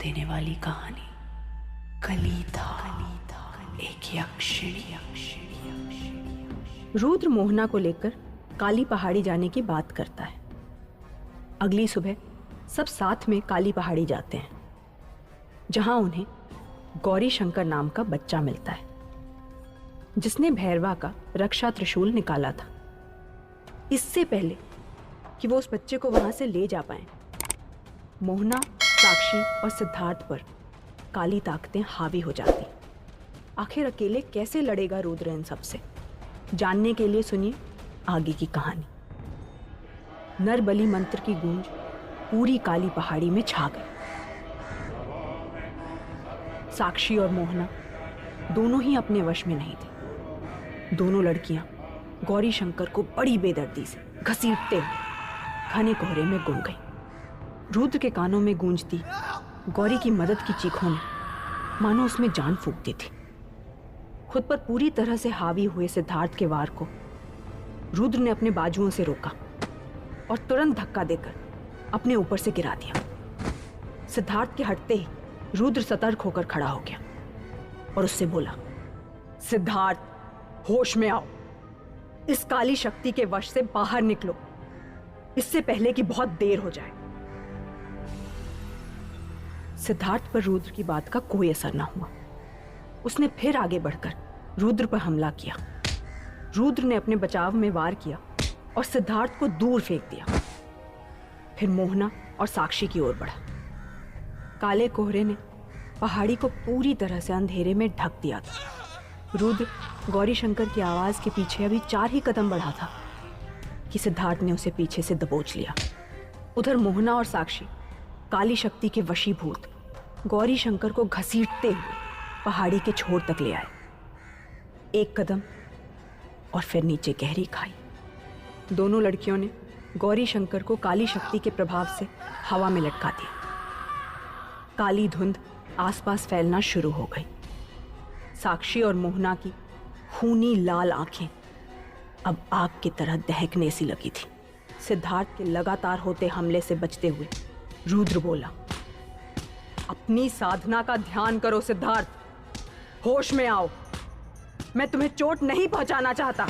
देने वाली कहानी कलिता, एक यक्षिणी। रुद्र मोहना को लेकर काली पहाड़ी जाने की बात करता है। अगली सुबह सब साथ में काली पहाड़ी जाते हैं, जहां उन्हें गौरी शंकर नाम का बच्चा मिलता है, जिसने भैरवा का रक्षा त्रिशूल निकाला था। इससे पहले कि वो उस बच्चे को वहां से ले जा पाए, मोहना, साक्षी और सिद्धार्थ पर काली ताकतें हावी हो जाती। आखिर अकेले कैसे लड़ेगा रुद्र इन सबसे? जानने के लिए सुनिए आगे की कहानी। नरबली मंत्र की गूंज पूरी काली पहाड़ी में छा गई। साक्षी और मोहना दोनों ही अपने वश में नहीं थे। दोनों लड़कियां गौरी शंकर को बड़ी बेदर्दी से घसीटते हुए घने कोहरे में गुम गई। रुद्र के कानों में गूंजती गौरी की मदद की चीखों ने मानो उसमें जान फूंक दी थी। खुद पर पूरी तरह से हावी हुए सिद्धार्थ के वार को रुद्र ने अपने बाजुओं से रोका और तुरंत धक्का देकर अपने ऊपर से गिरा दिया। सिद्धार्थ के हटते ही रुद्र सतर्क होकर खड़ा हो गया और उससे बोला, सिद्धार्थ, होश में आओ। इस काली शक्ति के वश से बाहर निकलो, इससे पहले कि बहुत देर हो जाए। सिद्धार्थ पर रुद्र की बात का कोई असर न हुआ। उसने फिर आगे बढ़कर रुद्र पर हमला किया। रुद्र ने अपने बचाव में वार किया और सिद्धार्थ को दूर फेंक दिया। फिर मोहना और साक्षी की ओर बढ़ा। काले कोहरे ने पहाड़ी को पूरी तरह से अंधेरे में ढक दिया था। रुद्र गौरी शंकर की आवाज के पीछे अभी 4 ही कदम बढ़ा था कि सिद्धार्थ ने उसे पीछे से दबोच लिया। उधर मोहना और साक्षी काली शक्ति के वशीभूत गौरी शंकर को घसीटते हुए पहाड़ी के छोर तक ले आए। एक कदम और फिर नीचे गहरी खाई। दोनों लड़कियों ने गौरी शंकर को काली शक्ति के प्रभाव से हवा में लटका दिया। काली धुंध आसपास फैलना शुरू हो गई। साक्षी और मोहना की खूनी लाल आंखें अब आग की तरह दहकने सी लगी थी। सिद्धार्थ के लगातार होते हमले से बचते हुए रुद्र बोला, अपनी साधना का ध्यान करो सिद्धार्थ, होश में आओ। मैं तुम्हें चोट नहीं पहुंचाना चाहता।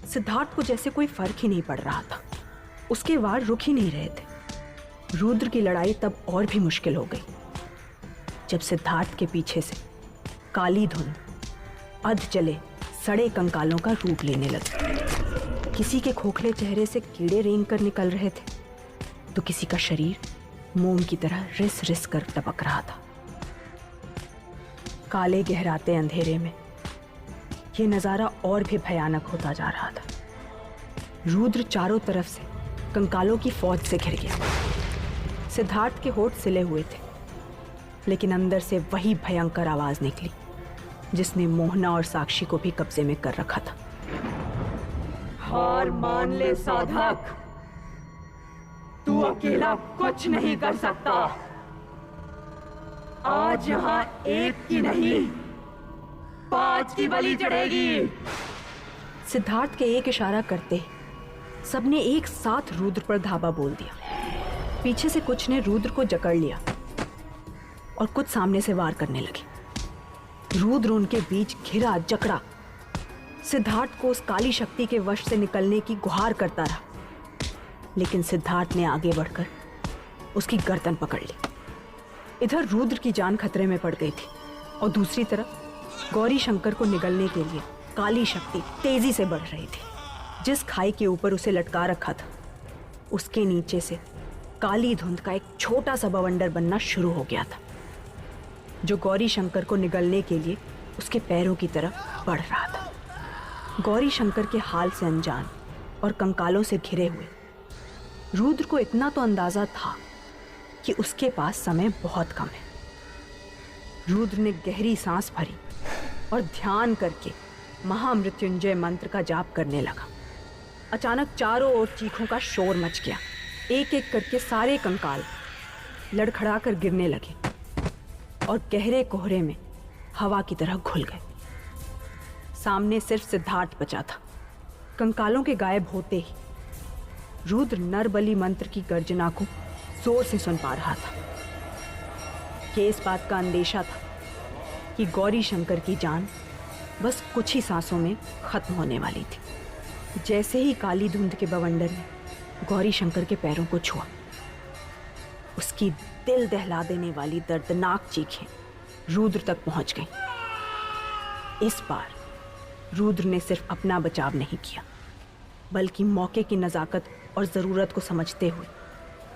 सिद्धार्थ को जैसे कोई फर्क ही नहीं पड़ रहा था। उसके वार रुक ही नहीं रहे थे। रुद्र की लड़ाई तब और भी मुश्किल हो गई जब सिद्धार्थ के पीछे से काली धुंध अध जले सड़े कंकालों का रूप लेने लगी। किसी के खोखले चेहरे से कीड़े रेंग कर निकल रहे थे, तो किसी का शरीर मोम की तरह रिस रिस कर टपक रहा था। काले गहराते अंधेरे में यह नजारा और भी भयानक होता जा रहा था। रुद्र चारों तरफ से कंकालों की फौज से घिर गया। सिद्धार्थ के होठ सिले हुए थे, लेकिन अंदर से वही भयंकर आवाज निकली जिसने मोहना और साक्षी को भी कब्जे में कर रखा था। हार मान ले साधक, तू अकेला कुछ नहीं कर सकता। आज यहां एक की नहीं 5 की बलि चढ़ेगी। सिद्धार्थ के एक इशारा करते ही सबने एक साथ रुद्र पर धावा बोल दिया। पीछे से कुछ ने रुद्र को जकड़ लिया और कुछ सामने से वार करने लगे। रुद्र उनके बीच घिरा जकड़ा सिद्धार्थ को उस काली शक्ति के वश से निकलने की गुहार करता रहा, लेकिन सिद्धार्थ ने आगे बढ़कर उसकी गर्दन पकड़ ली। इधर रुद्र की जान खतरे में पड़ गई थी और दूसरी तरफ गौरी शंकर को निगलने के लिए काली शक्ति तेजी से बढ़ रही थी। जिस खाई के ऊपर उसे लटका रखा था, उसके नीचे से काली धुंध का एक छोटा सा बवंडर बनना शुरू हो गया था, जो गौरी शंकर को निगलने के लिए उसके पैरों की तरफ बढ़ रहा था। गौरी शंकर के हाल से अनजान और कंकालों से घिरे हुए रुद्र को इतना तो अंदाजा था कि उसके पास समय बहुत कम है। रुद्र ने गहरी सांस भरी और ध्यान करके महामृत्युंजय मंत्र का जाप करने लगा। अचानक चारों ओर चीखों का शोर मच गया। एक एक करके सारे कंकाल लड़खड़ा कर गिरने लगे और गहरे कोहरे में हवा की तरह घुल गए। सामने सिर्फ सिद्धार्थ बचा था। कंकालों के गायब होते ही रुद्र नरबली मंत्र की गर्जना को जोर से सुन पा रहा था। ये इस बात का अंदेशा था कि गौरी शंकर की जान बस कुछ ही सांसों में खत्म होने वाली थी। जैसे ही काली धुंध के बवंडर ने गौरी शंकर के पैरों को छुआ, उसकी दिल दहला देने वाली दर्दनाक चीखें रुद्र तक पहुंच गईं। इस बार रुद्र ने सिर्फ अपना बचाव नहीं किया, बल्कि मौके की नजाकत और जरूरत को समझते हुए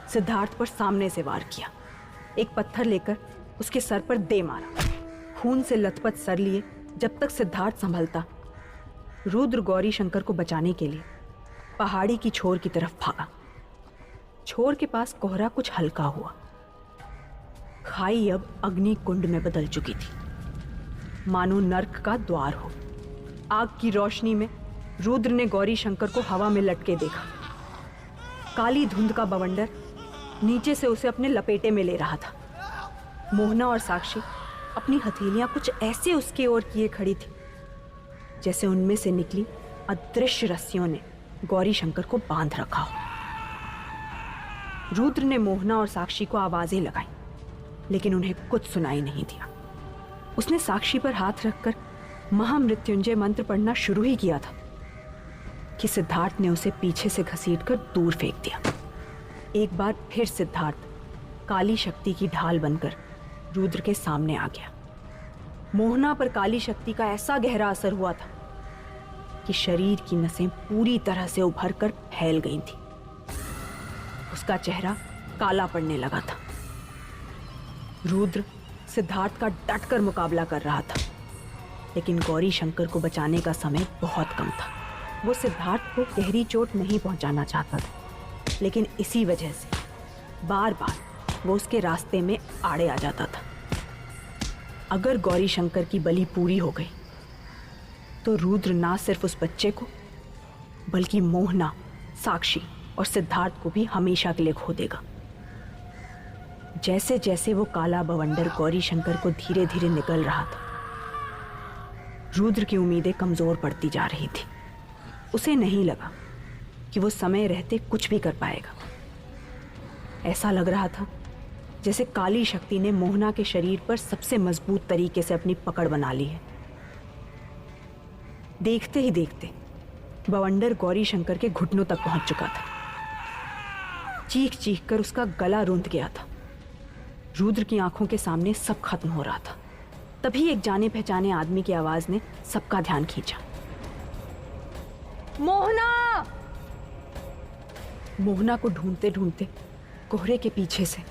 सिद्धार्थ पर सामने से वार किया। एक पत्थर लेकर उसके सर पर दे मारा। खून से लथपथ सर लिए जब तक सिद्धार्थ संभलता, रुद्र गौरी शंकर को बचाने के लिए पहाड़ी की छोर की तरफ भागा। छोर के पास कोहरा कुछ हल्का हुआ। खाई अब अग्नि कुंड में बदल चुकी थी, मानो नर्क का द्वार हो। आग की रोशनी में रुद्र ने गौरी शंकर को हवा में लटके देखा। काली धुंध का बवंडर नीचे से उसे अपने लपेटे में ले रहा था। मोहना और साक्षी अपनी हथेलियां कुछ ऐसे उसकी ओर किए खड़ी थी जैसे उनमें से निकली अदृश्य रस्सियों ने गौरी शंकर को बांध रखा हो। रुद्र ने मोहना और साक्षी को आवाजें लगाई, लेकिन उन्हें कुछ सुनाई नहीं दिया। उसने साक्षी पर हाथ रखकर महामृत्युंजय मंत्र पढ़ना शुरू ही किया था कि सिद्धार्थ ने उसे पीछे से घसीटकर दूर फेंक दिया। एक बार फिर सिद्धार्थ काली शक्ति की ढाल बनकर रुद्र के सामने आ गया। मोहना पर काली शक्ति का ऐसा गहरा असर हुआ था कि शरीर की नसें पूरी तरह से उभरकर फैल गई थी। उसका चेहरा काला पड़ने लगा था। रुद्र सिद्धार्थ का डटकर मुकाबला कर रहा था, लेकिन गौरी शंकर को बचाने का समय बहुत कम था। वो सिद्धार्थ को गहरी चोट नहीं पहुंचाना चाहता था, लेकिन इसी वजह से बार बार वो उसके रास्ते में आड़े आ जाता था। अगर गौरी शंकर की बलि पूरी हो गई तो रुद्र ना सिर्फ उस बच्चे को, बल्कि मोहना, साक्षी और सिद्धार्थ को भी हमेशा के लिए खो देगा। जैसे जैसे वो काला बवंडर गौरी शंकर को धीरे धीरे निकल रहा था, रुद्र की उम्मीदें कमजोर पड़ती जा रही थी। उसे नहीं लगा कि वो समय रहते कुछ भी कर पाएगा। ऐसा लग रहा था जैसे काली शक्ति ने मोहना के शरीर पर सबसे मजबूत तरीके से अपनी पकड़ बना ली है। देखते ही देखते बवंडर गौरी शंकर के घुटनों तक पहुंच चुका था। चीख चीख कर उसका गला रूंध गया था। रुद्र की आंखों के सामने सब खत्म हो रहा था। तभी एक जाने पहचाने आदमी की आवाज ने सबका ध्यान खींचा। मोहना! मोहना को ढूंढते ढूंढते कोहरे के पीछे से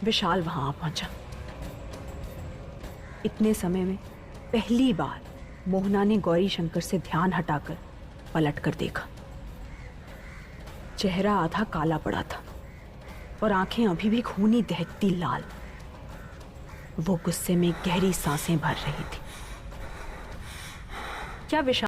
विशाल वहां आ पहुंचा। इतने समय में पहली बार मोहना ने गौरी शंकर से ध्यान हटाकर पलट कर देखा। चेहरा आधा काला पड़ा था और आंखें अभी भी खूनी दहकती लाल। वो गुस्से में गहरी सांसें भर रही थी। क्या विशाल